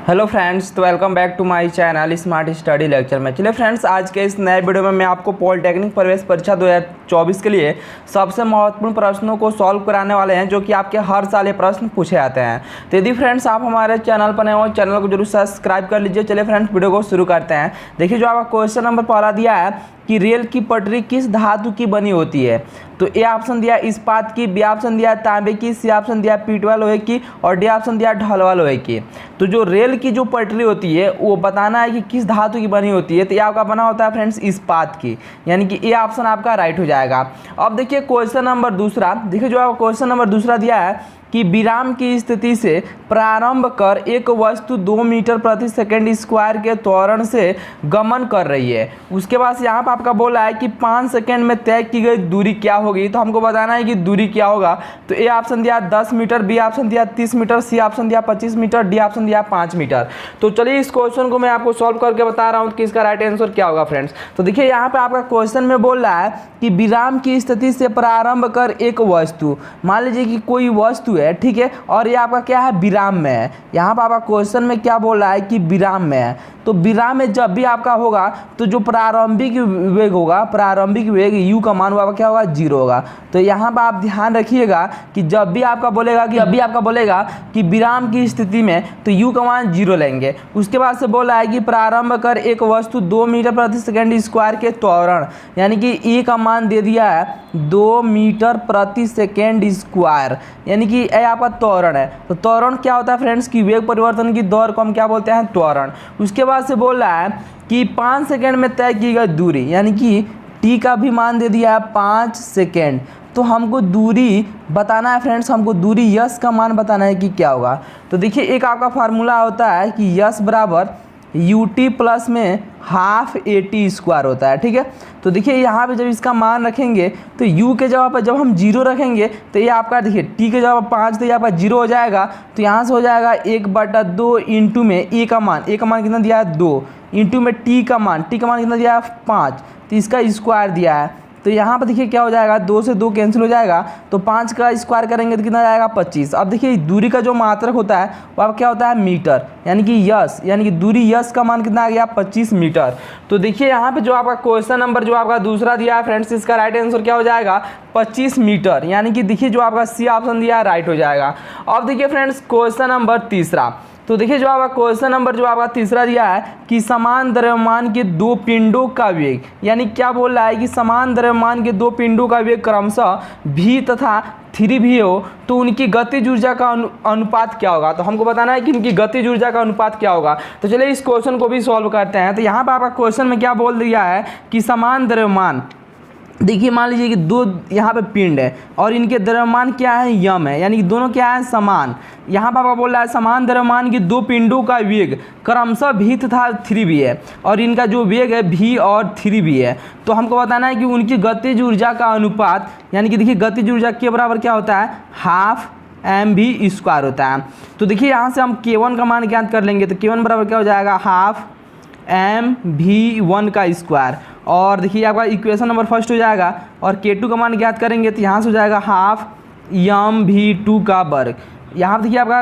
Hello friends, तो welcome back to my channel smart study lecture में। चलिए friends, आज के इस नए वीडियो में मैं आपको पॉलिटेक्निक प्रवेश परीक्षा 2024 के लिए सबसे महत्वपूर्ण प्रश्नों को सॉल्व कराने वाले हैं, जो कि आपके हर साल ये प्रश्न पूछे जाते हैं। तो यदि फ्रेंड्स आप हमारे चैनल पर नए हो, चैनल को जरूर सब्सक्राइब कर लीजिए। चलिए फ्रेंड्स, वीडियो को शुरू करते हैं। देखिए, जो आपका क्वेश्चन नंबर पहला दिया है कि रेल की पटरी किस धातु की बनी होती है। तो ए ऑप्शन दिया इस्पात की, बी ऑप्शन दिया तांबे की, सी ऑप्शन दिया पीटवा लोहे की और डी ऑप्शन दिया ढलवा लोहे की। तो जो रेल की जो पटरी होती है वो बताना है कि किस धातु की बनी होती है। तो ये आपका बना होता है फ्रेंड्स इस्पात की, यानी कि ए ऑप्शन आपका राइट हो जाएगा। अब देखिए क्वेश्चन नंबर दूसरा, देखिए जो आपका क्वेश्चन नंबर दूसरा दिया है कि विराम की स्थिति से प्रारंभ कर एक वस्तु 2 मीटर प्रति सेकंड स्क्वायर के त्वरण से गमन कर रही है। उसके बाद यहाँ पर आपका बोला है कि 5 सेकंड में तय की गई दूरी क्या होगी। तो हमको बताना है कि दूरी क्या होगा। तो ए ऑप्शन दिया 10 मीटर, बी ऑप्शन दिया 30 मीटर, सी ऑप्शन दिया 25 मीटर, डी ऑप्शन दिया 5 मीटर। तो चलिए इस क्वेश्चन को मैं आपको सॉल्व करके बता रहा हूँ कि इसका राइट आंसर क्या होगा फ्रेंड्स। तो देखिए यहाँ पे आपका क्वेश्चन में बोल रहा है कि विराम की स्थिति से प्रारंभ कर एक वस्तु, मान लीजिए कि कोई वस्तु है, ठीक है, और ये आपका क्या है, विराम में है। यहाँ पर आपका क्वेश्चन में क्या बोल रहा है कि विराम में है। तो विराम में जब भी आपका होगा तो जो प्रारंभिक वेग होगा, प्रारंभिक वेग यू का मान आपका क्या होगा, 0 होगा। तो यहाँ पर आप ध्यान रखिएगा कि जब भी आपका बोलेगा कि विराम की स्थिति में, तो यू का मान 0 लेंगे। उसके बाद से बोला है कि प्रारंभ कर एक वस्तु 2 मीटर प्रति सेकंड स्क्वायर के त्वरण, यानी कि ई का मान दे दिया है 2 मीटर प्रति सेकेंड स्क्वायर, यानी कि ये आपका त्वरण है। तो त्वरण क्या होता है फ्रेंड्स की वेग परिवर्तन की दौर को हम क्या बोलते हैं, त्वरण। उसके बाद से बोल रहा है कि 5 सेकंड में तय की गई दूरी, यानी कि टी का भी मान दे दिया है 5 सेकंड। तो हमको दूरी बताना है फ्रेंड्स, हमको दूरी यस का मान बताना है कि क्या होगा। तो देखिए एक आपका फार्मूला होता है कि यस बराबर यू टी प्लस में हाफ ए टी स्क्वायर होता है, ठीक है। तो देखिए यहाँ पे जब इसका मान रखेंगे तो u के जगह पर जब हम 0 रखेंगे तो ये आपका देखिए t के जगह पर 5, तो ये आपका 0 हो जाएगा। तो यहाँ से हो जाएगा 1/2 इंटू में a का मान कितना दिया है 2, इंटू में t का मान कितना दिया है 5, तो इसका स्क्वायर दिया है। तो यहाँ पर देखिए क्या हो जाएगा, 2 से 2 कैंसिल हो जाएगा, तो 5 का स्क्वायर करेंगे तो कितना जाएगा 25। अब देखिए दूरी का जो मात्रक होता है वो अब क्या होता है मीटर, यानी कि यस, यानी कि दूरी यस का मान कितना आ गया 25 मीटर। तो देखिए यहाँ पे जो आपका क्वेश्चन नंबर जो आपका दूसरा दिया है फ्रेंड्स, इसका राइट आंसर क्या हो जाएगा 25 मीटर, यानी कि देखिए जो आपका सी ऑप्शन दिया है राइट हो जाएगा। अब देखिए फ्रेंड्स क्वेश्चन नंबर तीसरा, तो देखिए जो आपका क्वेश्चन नंबर जो आपका तीसरा दिया है कि समान द्रव्यमान के 2 पिंडों का वेग, यानी क्या बोल रहा है कि समान द्रव्यमान के 2 पिंडों का वेग क्रमशः v तथा 3v हो तो उनकी गतिज ऊर्जा का अनुपात क्या होगा। तो हमको बताना है कि उनकी गतिज ऊर्जा का अनुपात क्या होगा। तो चलिए इस क्वेश्चन को भी सॉल्व करते हैं। तो यहाँ पर आपका क्वेश्चन में क्या बोल दिया है कि समान द्रव्यमान, देखिए मान लीजिए कि 2 यहाँ पे पिंड है और इनके द्रव्यमान क्या है, यम है, यानी कि दोनों क्या है, समान। यहाँ पर आपका बोल रहा है समान द्रव्यमान की 2 पिंडों का वेग क्रमशः v तथा 3v है, और इनका जो वेग है v और 3v है। तो हमको बताना है कि उनकी गतिज ऊर्जा का अनुपात, यानी कि देखिए गतिज ऊर्जा के बराबर क्या होता है, हाफ mv स्क्वायर होता है। तो देखिए यहाँ से हम k1 का मान ज्ञात कर लेंगे। तो k1 बराबर क्या हो जाएगा, हाफ mv1 का स्क्वायर, और देखिए आपका इक्वेशन नंबर फर्स्ट हो जाएगा। और k2 का मान ज्ञात करेंगे तो यहाँ से हो जाएगा हाफ mv2 का वर्ग। यहाँ पर देखिए आपका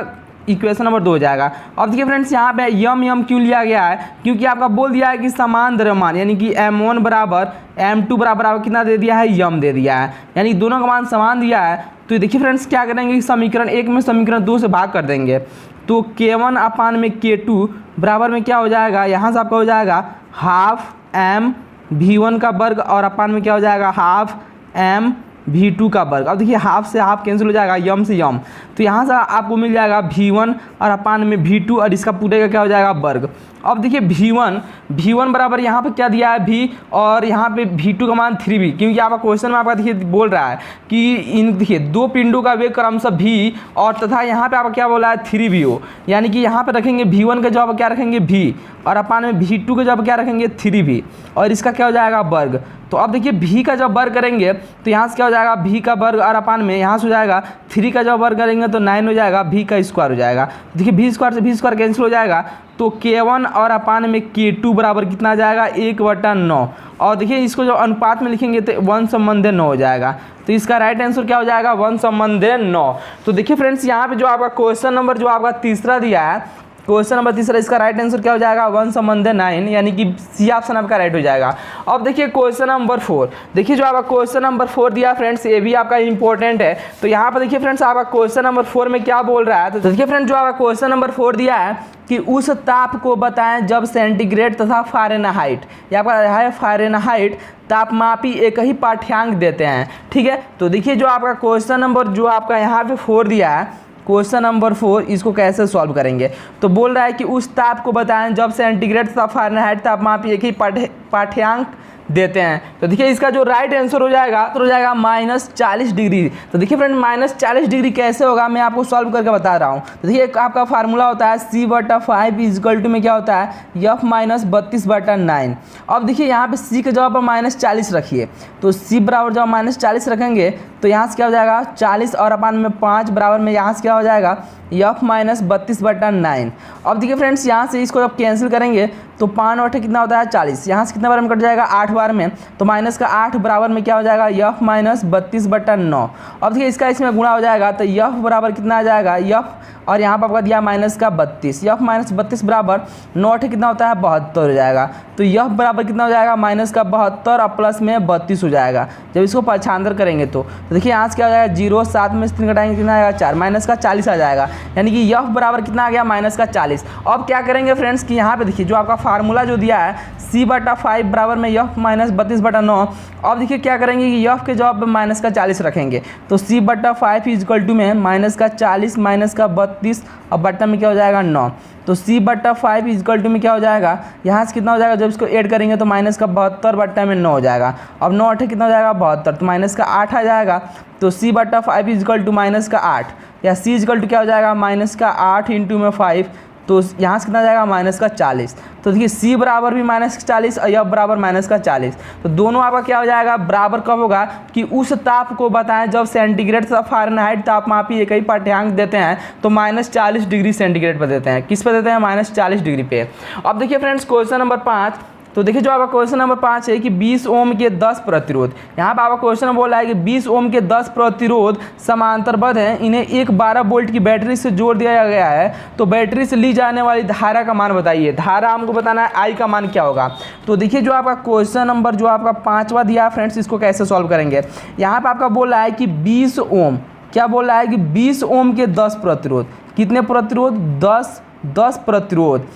इक्वेशन नंबर 2 हो जाएगा। अब देखिए फ्रेंड्स यहाँ पे यम क्यों लिया गया है, क्योंकि आपका बोल दिया है कि समान द्रव्यमान, यानी कि m1 बराबर m2 बराबर कितना दे दिया है, यम दे दिया है, यानी दोनों का मान समान दिया है। तो देखिए फ्रेंड्स क्या करेंगे, समीकरण 1 में समीकरण 2 से भाग कर देंगे। तो k1 अपान में k2 बराबर में क्या हो जाएगा, यहाँ से आपका हो जाएगा हाफ mv1 का वर्ग और अपान में क्या हो जाएगा, हाफ mv2 का वर्ग। अब देखिए हाफ से हाफ कैंसिल हो जाएगा, यम से यम, तो यहाँ से आपको मिल जाएगा v1 और अपान में v2 और इसका पूरे का क्या हो जाएगा, वर्ग। अब देखिए v1 बराबर यहाँ पे क्या दिया है v, और यहाँ पे v2 का मान 3v, क्योंकि आपका क्वेश्चन में आपका देखिए बोल रहा है कि इन देखिए 2 पिंडों का वेग क्रमशः v और तथा यहाँ पे आपका क्या बोला है 3v हो, यानी कि यहाँ पे रखेंगे v1 का जवाब क्या रखेंगे v, और अपान में v2 का जवाब क्या रखेंगे 3v, और इसका क्या हो जाएगा वर्ग। तो अब देखिए v का जब वर्ग करेंगे तो यहाँ से क्या हो जाएगा, v का वर्ग और अपान में यहाँ से हो जाएगा 3 का जब वर्ग करेंगे तो 9 हो जाएगा, v का स्क्वायर हो जाएगा। देखिए v स्क्वायर से v स्क्वायर कैंसिल हो जाएगा, तो k1 और अपान में k2 बराबर कितना आ जाएगा, 1/9। और देखिए इसको जो अनुपात में लिखेंगे तो 1/9 हो जाएगा। तो इसका राइट आंसर क्या हो जाएगा, 1/9। तो देखिए फ्रेंड्स यहाँ पे जो आपका क्वेश्चन नंबर जो आपका तीसरा दिया है, क्वेश्चन नंबर तीसरा, इसका राइट आंसर क्या हो जाएगा 1/9, यानी कि सी ऑप्शन आपका राइट हो जाएगा। अब देखिए क्वेश्चन नंबर 4, देखिए जो आपका क्वेश्चन नंबर 4 दिया फ्रेंड्स, ये भी आपका इंपॉर्टेंट है। तो यहाँ पर देखिए फ्रेंड्स आपका क्वेश्चन नंबर 4 में क्या बोल रहा है, तो देखिए फ्रेंड्स जो आपका क्वेश्चन नंबर 4 दिया है कि उस ताप को बताएं जब सेंटीग्रेड तथा फ़ारेनहाइट, ये आपका है फ़ारेनहाइट तापमापी एक ही पाठ्यांक देते हैं। ठीक है, तो देखिए जो आपका क्वेश्चन नंबर जो आपका यहाँ पे 4 दिया है, क्वेश्चन नंबर 4, इसको कैसे सॉल्व करेंगे। तो बोल रहा है कि उस ताप को बताएं जब सेंटीग्रेड तथा फ़ारेनहाइट तापमापी एक ही पाठ्यांक देते हैं। तो देखिए इसका जो राइट आंसर हो जाएगा तो हो जाएगा -40 डिग्री। तो देखिए फ्रेंड -40 डिग्री कैसे होगा, मैं आपको सॉल्व करके बता रहा हूँ। तो देखिए आपका फार्मूला होता है C/5 इक्वल टू में क्या होता है F -32/9। अब देखिए यहाँ पे C के जगह पर -40 रखिए, तो C बराबर जब -40 रखेंगे तो यहाँ से क्या हो जाएगा 40 और अपान में 5 बराबर में यहाँ से क्या हो जाएगा F -32/9। अब देखिए फ्रेंड्स यहाँ से इसको जब कैंसिल करेंगे तो 5 और 8 कितना होता है 40, यहाँ से कितना बार में कट जाएगा 8 बार में, तो माइनस का 8 बराबर में क्या हो जाएगा F -32/9। अब देखिए इसका इसमें गुणा हो जाएगा तो F बराबर कितना आ जाएगा F, और यहाँ पर आपका दिया -32, F -32 बराबर 9 कितना होता है 72 हो जाएगा। तो F बराबर कितना हो जाएगा -72 और प्लस में 32 हो जाएगा जब इसको पक्षांतर करेंगे। तो देखिए यहाँ से क्या हो जाएगा 0, 7 में से 3 घटाएंगे कितना आएगा 4, -40 आ जाएगा, यानी कि F बराबर कितना आ गया -40। अब क्या करेंगे फ्रेंड्स कि यहाँ पे देखिए जो आपका फार्मूला जो दिया है C/5 बराबर में F -32/9। अब देखिए क्या करेंगे कि F के जवाब में -40 रखेंगे, तो C/5 इक्वल टू में -40 -32 और बट्टा में क्या हो जाएगा 9। तो C/5 इक्वल टू में क्या हो जाएगा, यहाँ से कितना हो जाएगा जब इसको ऐड करेंगे तो -72 बट्टा में 9 हो जाएगा। अब 9 8 कितना हो जाएगा 72, तो -8 आ जाएगा। तो C/5 इक्वल टू -8, या C इक्वल टू क्या हो जाएगा -8 इंटू में 5, तो यहाँ से कितना आ जाएगा -40। तो देखिए C बराबर भी -40 और F बराबर -40। तो दोनों आपका क्या हो जाएगा बराबर कब होगा कि उस ताप को बताएं जब सेंटीग्रेड तथा फ़ारेनहाइट तापमापी एक ही पाठ्यांक देते हैं, तो -40 डिग्री सेंटीग्रेड पर देते हैं। किस पर देते हैं -40 डिग्री पे। अब देखिए फ्रेंड्स क्वेश्चन नंबर 5, तो देखिए जो आपका क्वेश्चन नंबर 5 है कि 20 ओम के 10 प्रतिरोध, यहाँ पर आपका क्वेश्चन बोल रहा है कि 20 ओम के 10 प्रतिरोध समांतरबद्ध हैं, इन्हें एक 12 वोल्ट की बैटरी से जोड़ दिया गया है, तो बैटरी से ली जाने वाली धारा का मान बताइए। धारा हमको बताना है I का मान क्या होगा। तो देखिए जो आपका क्वेश्चन नंबर जो आपका 5वां दिया है फ्रेंड्स, इसको कैसे सॉल्व करेंगे। यहाँ पर आपका बोल रहा है कि 20 ओम, क्या बोल रहा है कि 20 ओम के 10 प्रतिरोध, कितने प्रतिरोध 10 प्रतिरोध,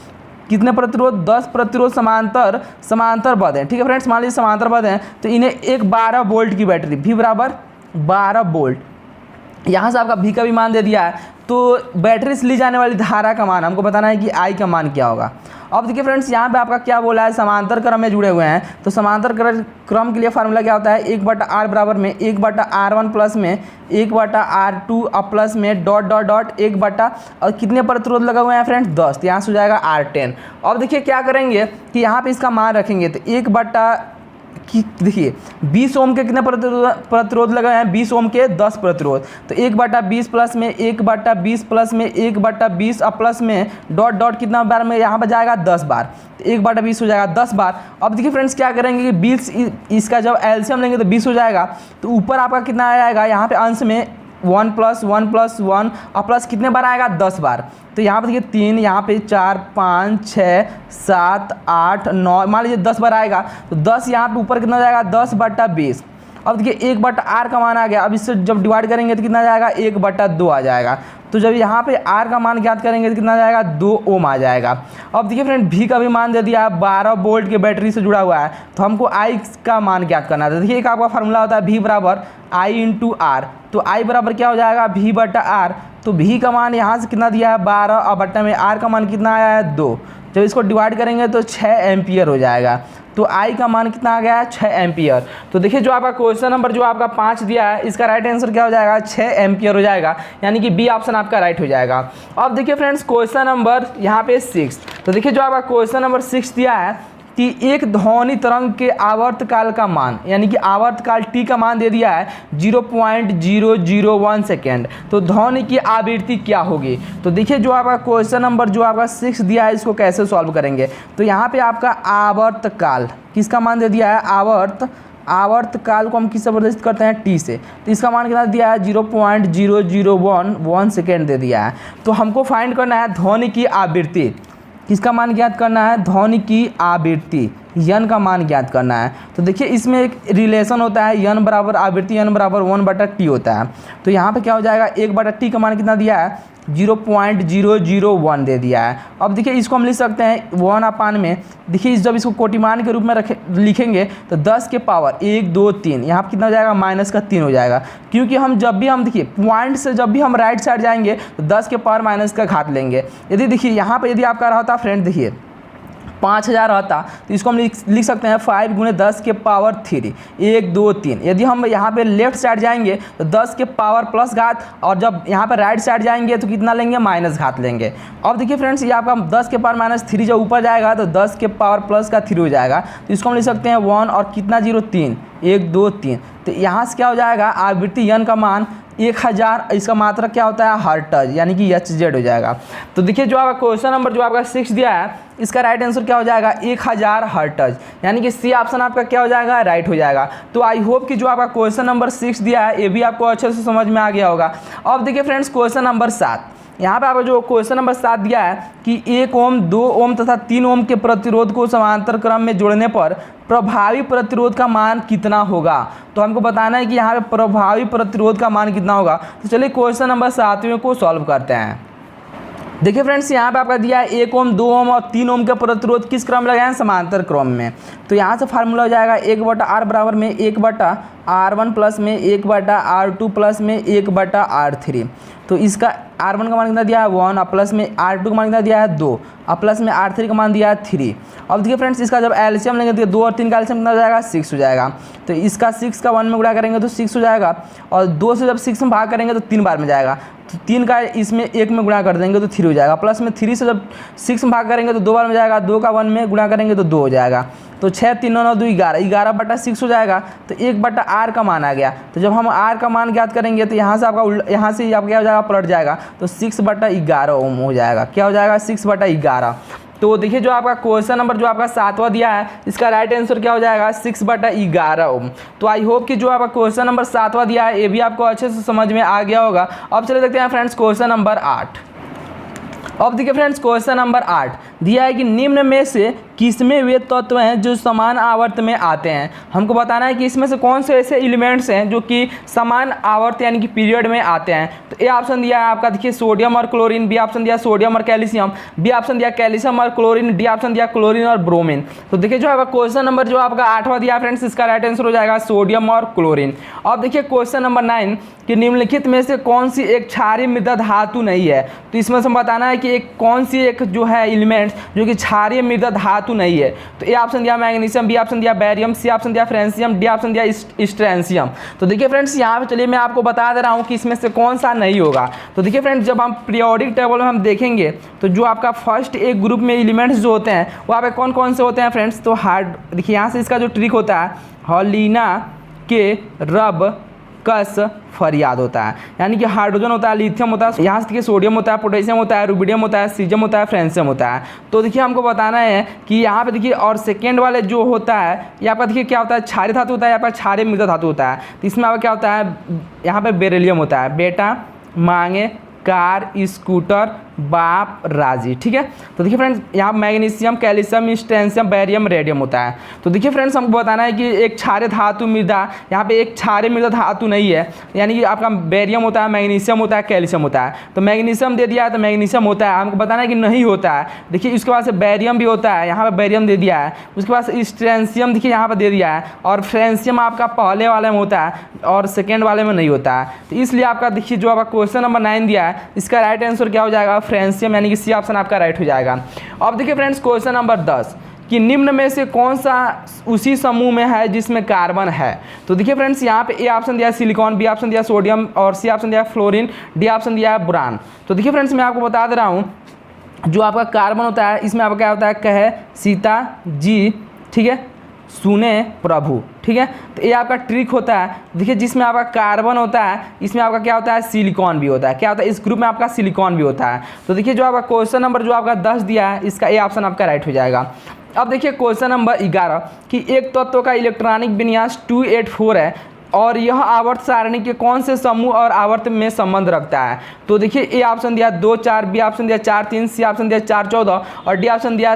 कितने प्रतिरोध 10 प्रतिरोध समांतरबद्ध हैं। ठीक है फ्रेंड्स, मान लीजिए समांतरबद्ध हैं, तो इन्हें एक 12 वोल्ट की बैटरी V बराबर 12 वोल्ट, यहाँ से आपका V का भी मान दे दिया है, तो बैटरी से ली जाने वाली धारा का मान हमको बताना है कि I का मान क्या होगा। अब देखिए फ्रेंड्स यहाँ पे आपका क्या बोला है समांतर क्रम में जुड़े हुए हैं, तो समांतर क्रम के लिए फार्मूला क्या होता है 1/r बराबर में 1/r1 प्लस में 1/r2 और प्लस में डॉट डॉट डॉट 1 और कितने प्रतिरोध लगा हुए हैं फ्रेंड्स 10, तो यहाँ से हो जाएगा R10। अब देखिए क्या करेंगे कि यहाँ पे इसका मान रखेंगे, तो 1 कि देखिए 20 ओम के कितने प्रतिरोध लगे हैं 20 ओम के 10 प्रतिरोध, तो 1/20 प्लस में 1/20 प्लस में 1/20 और प्लस में डॉट डॉट कितना बार में यहाँ पर जाएगा 10 बार, तो 1/20 हो जाएगा 10 बार। अब देखिए फ्रेंड्स क्या करेंगे कि 20 इसका जब एलसीएम लेंगे तो 20 हो जाएगा, तो ऊपर आपका कितना आ जाएगा यहाँ पे अंश में 1 + 1 + 1 और प्लस कितने बार आएगा 10 बार, तो यहाँ पर देखिए 3, यहाँ पे 4 5 6 7 8 9, मान लीजिए 10 बार आएगा, तो 10 यहाँ पे ऊपर कितना हो जाएगा 10/20। अब देखिए 1/r का मान आ गया, अब इससे जब डिवाइड करेंगे तो कितना आ जाएगा 1/2 आ जाएगा, तो जब यहाँ पे r का मान ज्ञात करेंगे तो कितना आ जाएगा 2 ओम आ जाएगा। अब देखिए फ्रेंड V का भी मान दे दिया है, 12 वोल्ट की बैटरी से जुड़ा हुआ है, तो हमको I का मान ज्ञात करना है। देखिए एक आपका फार्मूला होता है V बराबर I × R, तो I बराबर क्या हो जाएगा V/R, तो V का मान यहाँ से कितना दिया है 12 और बट्टा में R का मान कितना आया है 2, जब इसको डिवाइड करेंगे तो 6 एम्पियर हो जाएगा, तो I का मान कितना आ गया है 6 एम्पियर। तो देखिए जो आपका क्वेश्चन नंबर जो आपका 5 दिया है इसका राइट आंसर क्या हो जाएगा 6 एम्पियर हो जाएगा, यानी कि B ऑप्शन आपका राइट हो जाएगा। अब देखिए फ्रेंड्स क्वेश्चन नंबर यहाँ पे 6, तो देखिए जो आपका क्वेश्चन नंबर 6 दिया है कि एक ध्वनि तरंग के आवर्तकाल का मान, यानी कि आवर्तकाल T का मान दे दिया है 0.001 सेकेंड, तो ध्वनि की आवृत्ति क्या होगी। तो देखिए जो आपका क्वेश्चन नंबर जो आपका 6 दिया है इसको कैसे सॉल्व करेंगे। तो यहाँ पे आपका आवर्तकाल किसका मान दे दिया है आवर्तकाल को हम किससे प्रदर्शित करते हैं, टी से। तो इसका मान कितना दिया है, 0.0011 सेकेंड दे दिया है। तो हमको फाइंड करना है ध्वनि की आवृत्ति, किसका मान ज्ञात करना है, ध्वनि की आवृत्ति, यन का मान ज्ञात करना है। तो देखिए इसमें एक रिलेशन होता है, यन बराबर आवृत्ति यन बराबर 1/t होता है। तो यहाँ पे क्या हो जाएगा, 1/t का मान कितना दिया है, 0.001 दे दिया है। अब देखिए इसको हम लिख सकते हैं 1/, में देखिए जब इसको कोटिमान के रूप में लिखेंगे तो 10 के पावर 1 2 3, यहाँ पर कितना हो जाएगा, -3 हो जाएगा। क्योंकि हम जब भी हम देखिए पॉइंट से जब भी हम राइट साइड जाएंगे तो 10 के पावर माइनस का घात लेंगे। यदि देखिए यहाँ पर यदि आपका रहा था फ्रेंड, देखिए 5000 रहता तो इसको हम लिख सकते हैं 5 × 10 के पावर 3, 1 2 3। यदि हम यहाँ पे लेफ्ट साइड जाएंगे तो 10 के पावर प्लस घात, और जब यहाँ पे राइट साइड जाएंगे तो कितना लेंगे, माइनस घात लेंगे। अब देखिए फ्रेंड्स ये आपका 10 के पावर -3 जब ऊपर जाएगा तो 10 के पावर प्लस का 3 हो जाएगा। तो इसको हम लिख सकते हैं 1 और कितना 0 3, 1 2 3। तो यहाँ से क्या हो जाएगा, आवृत्ति यन का मान 1000, इसका मात्रक क्या होता है, हर्ट्ज, यानी कि HZ हो जाएगा। तो देखिए जो आपका क्वेश्चन नंबर जो आपका 6 दिया है, इसका राइट आंसर क्या हो जाएगा, 1000 हर्ट्ज, यानी कि सी ऑप्शन आपका क्या हो जाएगा, राइट हो जाएगा। तो आई होप कि जो आपका क्वेश्चन नंबर 6 दिया है ये भी आपको अच्छे से समझ में आ गया होगा। अब देखिए फ्रेंड्स क्वेश्चन नंबर 7, यहाँ पे आपको जो क्वेश्चन नंबर 7 दिया है कि 1 ओम 2 ओम तथा 3 ओम के प्रतिरोध को समांतर क्रम में जोड़ने पर प्रभावी प्रतिरोध का मान कितना होगा। तो हमको बताना है कि यहाँ पे प्रभावी प्रतिरोध का मान कितना होगा। तो चलिए क्वेश्चन नंबर 7वें को सॉल्व करते हैं। देखिए फ्रेंड्स यहाँ पे आपका दिया है 1 ओम 2 ओम और 3 ओम का प्रतिरोध किस क्रम में लगाए हैं, समांतर क्रम में। तो यहाँ से फार्मूला हो जाएगा 1/R बराबर में 1/R1 प्लस में 1/R2 प्लस में 1/R3। तो इसका R1 का मान कितना दिया है 1, और प्लस में R2 का मान कितना दिया है 2, और प्लस में R3 का मान दिया है 3। अब देखिए फ्रेंड्स इसका जब एलसीएम लेंगे तो 2 और 3 का एलसीएम कितना हो जाएगा, 6 हो जाएगा। तो इसका 6 का 1 में गुणा करेंगे तो 6 हो जाएगा, और 2 से जब 6 में भाग करेंगे तो 3 बार में जाएगा। तो 3 का इसमें 1 में गुणा कर देंगे तो 3 हो जाएगा, प्लस में 3 से जब 6 में भाग करेंगे तो 2 बार में जाएगा, 2 का 1 में गुणा करेंगे तो 2 हो जाएगा। तो 6 3 9 2 11, 11/6 हो जाएगा। तो 1/R का मान आ गया। तो जब हम R का मान ज्ञात करेंगे तो यहाँ से आपका यहाँ से आपका क्या हो जाएगा, पलट जाएगा। तो 6/11 ओम हो जाएगा, क्या हो जाएगा, 6/11। तो देखिए जो आपका क्वेश्चन नंबर जो आपका 7वां दिया है, इसका राइट आंसर क्या हो जाएगा, 6/11 ओम। तो आई होप कि जो आपका क्वेश्चन नंबर 7वां दिया है ये भी आपको अच्छे से समझ में आ गया होगा। अब चले देखते हैं फ्रेंड्स क्वेश्चन नंबर 8। अब देखिए फ्रेंड्स क्वेश्चन नंबर 8 दिया है कि निम्न में से किसमें वे तत्व हैं जो समान आवर्त में आते हैं। हमको बताना है कि इसमें से कौन से ऐसे एलिमेंट्स हैं जो कि समान आवर्त यानी कि पीरियड में आते हैं। तो ए ऑप्शन दिया है आपका देखिए सोडियम और क्लोरीन, बी ऑप्शन दिया सोडियम और कैल्शियम, बी ऑप्शन दिया कैल्शियम और क्लोरीन, डी ऑप्शन दिया क्लोरीन और ब्रोमीन। तो देखिए जो आपका क्वेश्चन नंबर जो आपका 8वां दिया फ्रेंड्स, इसका राइट आंसर हो जाएगा सोडियम और क्लोरीन। अब देखिए क्वेश्चन नंबर 9 कि निम्नलिखित में से कौन सी एक क्षारीय मृदा धातु नहीं है। तो इसमें से बताना है कि एक कौन सी एक जो है एलिमेंट्स जो कि क्षारीय मृदा धातु नहीं है। तो ए ऑप्शन दिया मैग्नीशियम, बी ऑप्शन दिया बैरियम, सी ऑप्शन दिया फ्रेंसियम, डी ऑप्शन दिया स्ट्रेंसियम। तो देखिए फ्रेंड्स यहाँ पे चलिए मैं आपको बता दे रहा हूँ कि इसमें से कौन सा नहीं होगा। तो देखिए फ्रेंड्स जब हम पीरियोडिक टेबल में हम देखेंगे तो जो आपका फर्स्ट एक ग्रुप में एलिमेंट्स जो होते हैं वो आप कौन कौन से होते हैं फ्रेंड्स। तो देखिए यहाँ से इसका जो ट्रिक होता है, हॉलिना के रब कस फरियाद होता है, यानी कि हाइड्रोजन होता है, लिथियम होता है, यहाँ से देखिए सोडियम होता है, पोटेशियम होता है, रुबिडियम होता है, सीजियम होता है, फ्रेंसियम होता है। तो देखिए हमको बताना है कि यहाँ पे देखिए और सेकेंड वाले जो होता है ये आपका देखिए क्या होता है, क्षारीय धातु होता है, यहाँ पर क्षारीय मृदा धातु होता है। तो इसमें आपका क्या होता है, यहाँ पे बेरिलियम होता है, बेटा मांगे कार स्कूटर बाप राजी, ठीक है। तो देखिए फ्रेंड्स यहाँ मैग्नीशियम, कैल्शियम, स्ट्रेंसियम, बैरियम, रेडियम होता है। तो देखिए फ्रेंड्स हमको बताना है कि एक क्षारीय धातु मृदा, यहाँ पे एक क्षारीय मृदा धातु नहीं है, यानी कि आपका बैरियम होता है, मैग्नीशियम होता है, कैल्शियम होता है। तो मैग्नीशियम दे दिया है तो मैग्नीशियम होता है, हमको बताना है कि नहीं होता है। देखिए इसके बाद से बैरियम भी होता है, यहाँ पर बैरियम दे दिया है। उसके बाद स्ट्रेंसियम देखिए यहाँ पर दे दिया है, और फ्रेंसियम आपका पहले वाले में होता है और सेकेंड वाले में नहीं होता है। तो इसलिए आपका देखिए जो आपका क्वेश्चन नंबर 9 दिया है इसका राइट आंसर क्या हो जाएगा, फ्रेंसियम, यानी कि सी ऑप्शन आपका राइट हो जाएगा। अब देखिए फ्रेंड्स क्वेश्चन नंबर 10 कि निम्न में से कौन सा उसी समूह में है जिसमें कार्बन है। तो देखिए फ्रेंड्स यहाँ पे ए ऑप्शन दिया सिलिकॉन, बी ऑप्शन दिया सोडियम और सी ऑप्शन दिया फ्लोरीन, डी ऑप्शन दिया है बोरान। तो देखिए फ्रेंड्स मैं आपको बता दे रहा हूँ जो आपका कार्बन होता है इसमें आपका क्या होता है, कहे सीता जी, ठीक है, सुने प्रभु, ठीक है। तो ये आपका ट्रिक होता है। देखिए जिसमें आपका कार्बन होता है इसमें आपका क्या होता है, सिलिकॉन भी होता है। क्या होता है, इस ग्रुप में आपका सिलिकॉन भी होता है। तो देखिए जो आपका क्वेश्चन नंबर जो आपका 10 दिया है इसका ए ऑप्शन आपका राइट हो जाएगा। अब देखिए क्वेश्चन नंबर 11 कि एक तत्व का इलेक्ट्रॉनिक विन्यास 284 है और यह आवर्त सारणी के कौन से समूह और आवर्त में संबंध रखता है। तो देखिए ए ऑप्शन दिया 2 4, बी ऑप्शन दिया 4 3, सी ऑप्शन दिया 4 14 और डी ऑप्शन दिया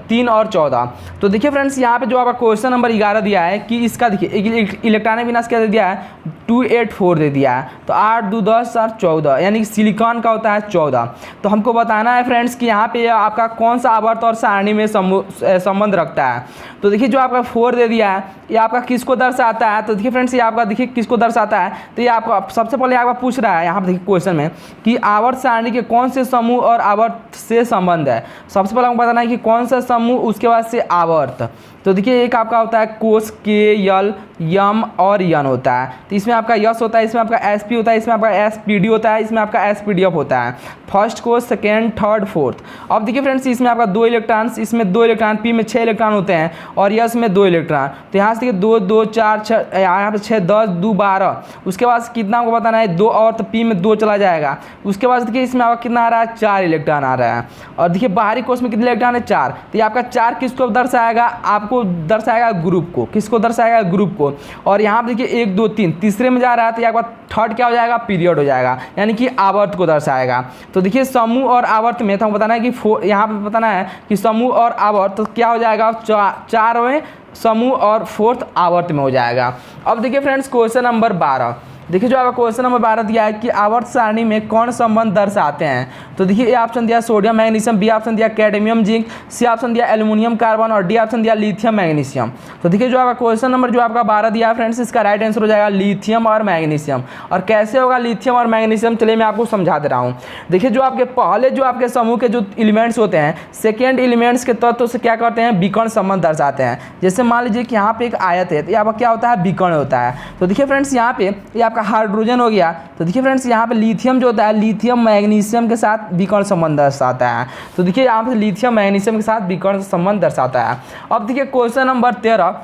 3 और 14। तो देखिए फ्रेंड्स यहाँ पे जो आपका क्वेश्चन नंबर 11 दिया है कि इसका देखिए इलेक्ट्रॉनिक विन्यास क्या दे दिया है 284 दे दिया है। तो 8 2 10 और 14 यानी कि सिलिकॉन का होता है 14। तो हमको बताना है फ्रेंड्स कि यहाँ पे आपका कौन सा आवर्त और सारणी में संबंध रखता है। तो देखिए जो आपका 4 दे दिया है ये आपका किसको दर्शाता है। तो देखिए फ्रेंड्स ये आपका देखिए किसको दर्शाता है। तो ये आपको सबसे पहले आपका पूछ रहा है यहाँ पर देखिए क्वेश्चन में कि आवर्त सारणी के कौन से समूह और आवर्त से संबंध है। सबसे पहले हमको बताना है कि कौन सा समूह, उसके बाद से आवर्त। तो देखिए एक आपका होता है कोष के यल यम और यन होता है। तो इसमें आपका यस होता है, इसमें आपका एसपी होता है, इसमें आपका एसपीडी होता है, इसमें आपका एसपीडीएफ होता है। फर्स्ट कोष, सेकेंड, थर्ड, फोर्थ। अब देखिए फ्रेंड्स इसमें आपका 2 इलेक्ट्रॉन, इसमें 2 इलेक्ट्रॉन, पी में 6 इलेक्ट्रॉन होते हैं और यस में 2 इलेक्ट्रॉन। तो यहाँ से देखिए 2 2 4 6, यहाँ पे 6 10 2 12। उसके बाद कितना हमको बताना है 2 और, तो पी में 2 चला जाएगा। उसके बाद देखिए इसमें आपका कितना आ रहा है 4 इलेक्ट्रॉन आ रहा है। और देखिए बाहरी कोष में कितने इलेक्ट्रॉन है 4। तो ये आपका 4 किसको दर्शाएगा, आपको दर्शाएगा ग्रुप को। किसको दर्शाएगा, ग्रुप को। और यहाँ पर देखिए 1 2 3 तीसरे में जा रहा है तो आपका थर्ड क्या हो जाएगा, पीरियड हो जाएगा, यानी कि आवर्त को दर्शाएगा। तो देखिए समूह और आवर्त में तो हमको बताना है कि यहाँ पे बताना है कि समूह और आवर्त तो क्या हो जाएगा 4वें समूह और 4th आवर्त में हो जाएगा। अब देखिए फ्रेंड्स क्वेश्चन नंबर 12। देखिए जो आपका क्वेश्चन नंबर 12 दिया है कि आवर्त सारणी में कौन संबंध दर्शाते हैं। तो देखिए ए ऑप्शन दिया सोडियम मैग्नीशियम, बी ऑप्शन दिया कैडमियम जिंक, सी ऑप्शन दिया एल्युमिनियम कार्बन और डी ऑप्शन दिया लिथियम मैग्नीशियम। तो देखिए जो आपका क्वेश्चन नंबर जो आपका 12 दिया है फ्रेंड्स, इसका राइट आंसर हो जाएगा लिथियम और मैग्नीशियम। और कैसे होगा लिथियम और मैग्नीशियम, चलिए मैं आपको समझा दे रहा हूँ। देखिए जो आपके पहले जो आपके समूह के जो एलिमेंट्स होते हैं, सेकेंड एलिमेंट्स के तत्व से क्या करते हैं, विकर्ण संबंध दर्शाते हैं। जैसे मान लीजिए कि यहाँ पे एक आयत है तो यहाँ पर क्या होता है, विकर्ण होता है। तो देखिए फ्रेंड्स यहाँ पे ये आपका हाइड्रोजन हो गया। तो देखिए फ्रेंड्स यहाँ पे लिथियम जो होता है, लिथियम मैग्नीशियम के साथ विकर्ण संबंध दर्शाता है। तो देखिए यहाँ पे लिथियम मैग्नीशियम के साथ विकर्ण संबंध दर्शाता है। अब देखिए क्वेश्चन नंबर 13,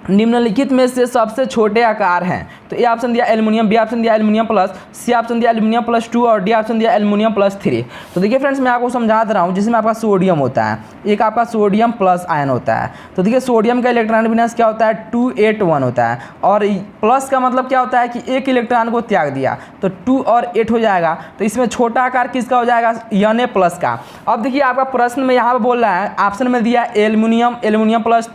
निम्नलिखित में से सबसे छोटे आकार हैं। तो ए ऑप्शन दिया एल्युमिनियम, बी ऑप्शन दिया एल्युमिनियम प्लस, सी ऑप्शन दिया एल्युमिनियम +2 और डी ऑप्शन दिया एल्युमिनियम +3। तो देखिए फ्रेंड्स मैं आपको समझा दे रहा हूँ। जिसमें आपका सोडियम होता है, एक आपका सोडियम प्लस आयन होता है। तो देखिए सोडियम का इलेक्ट्रॉनिक विन्यास क्या होता है 281 होता है। और प्लस का मतलब क्या होता है कि एक इलेक्ट्रॉन को त्याग दिया, तो 2 और 8 हो जाएगा। तो इसमें छोटा आकार किसका हो जाएगा, Na+ का। अब देखिए आपका प्रश्न में यहाँ पर बोल रहा है, ऑप्शन में दिया एल्युमिनियम प्लस,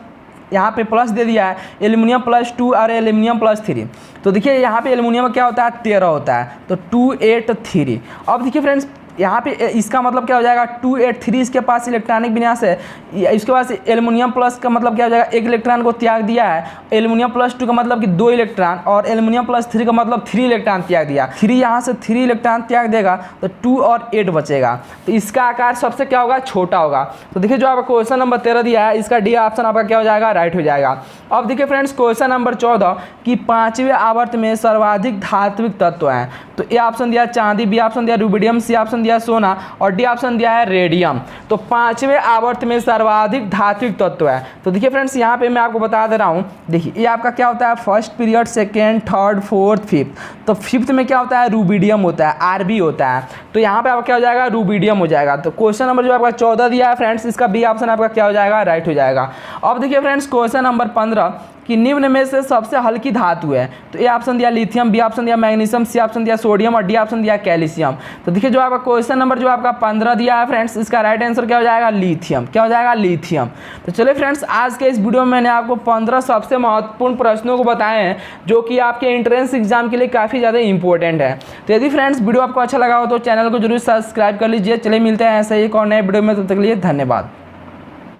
यहाँ पे प्लस दे दिया है एल्युमिनियम +2 और एल्युमिनियम +3। तो देखिए यहाँ पे एल्युमिनियम क्या होता है 13 होता है, तो 283। अब देखिए फ्रेंड्स यहाँ पे इसका मतलब क्या हो जाएगा 283, इसके पास इलेक्ट्रॉनिक विन्यास है। इसके पास एल्युमिनियम प्लस का मतलब क्या हो जाएगा, एक इलेक्ट्रॉन को त्याग दिया है। एल्युमिनियम +2 का मतलब कि 2 इलेक्ट्रॉन और एल्युमिनियम +3 का मतलब 3 इलेक्ट्रॉन त्याग दिया। 3 यहाँ से 3 इलेक्ट्रॉन त्याग देगा तो 2 और 8 बचेगा। तो इसका आकार सबसे क्या होगा, छोटा होगा। तो देखिए जो आपका क्वेश्चन नंबर 13 दिया है, इसका डी ऑप्शन आपका क्या हो जाएगा, राइट हो जाएगा। अब देखिए फ्रेंड्स क्वेश्चन नंबर 14 कि 5वें आवर्त में सर्वाधिक धात्विक तत्व हैं। तो ए ऑप्शन दिया चांदी, बी ऑप्शन दिया रुबिडियम, सी ऑप्शन दिया सोना और डी ऑप्शन दिया है रेडियम। तो 5वें आवर्त में सर्वाधिक धात्विक तत्व है। तो देखिए फ्रेंड्स यहाँ पे मैं आपको बता दे रहा हूँ। देखिए ये आपका क्या होता है, first period, second, third, fourth, fifth. तो फिफ्थ में क्या होता है, रुबिडियम होता है, आरबी होता है। तो यहाँ पे आपका क्या हो जाएगा, रुबिडियम हो जाएगा। तो क्वेश्चन नंबर जो आपका 14 दिया है फ्रेंड्स, इसका बी ऑप्शन आपका क्या हो जाएगा, राइट हो जाएगा। अब देखिए फ्रेंड्स क्वेश्चन नंबर 15 कि निम्न में से सबसे हल्की धातु है। तो ए ऑप्शन दिया लिथियम, बी ऑप्शन दिया मैग्नीशियम, सी ऑप्शन दिया सोडियम और डी ऑप्शन दिया कैल्शियम। तो देखिए जो आपका क्वेश्चन नंबर जो आपका 15 दिया है फ्रेंड्स, इसका राइट आंसर क्या हो जाएगा, लिथियम। क्या हो जाएगा, लिथियम। तो चलिए फ्रेंड्स आज के इस वीडियो में मैंने आपको 15 सबसे महत्वपूर्ण प्रश्नों को बताए हैं जो कि आपके एंट्रेंस एग्जाम के लिए काफ़ी ज़्यादा इंपॉर्टेंट है। तो यदि फ्रेंड्स वीडियो आपको अच्छा लगा हो तो चैनल को जरूर सब्सक्राइब कर लीजिए। चलिए मिलते हैं ऐसे ही एक और नए वीडियो में, तब तक के लिए धन्यवाद।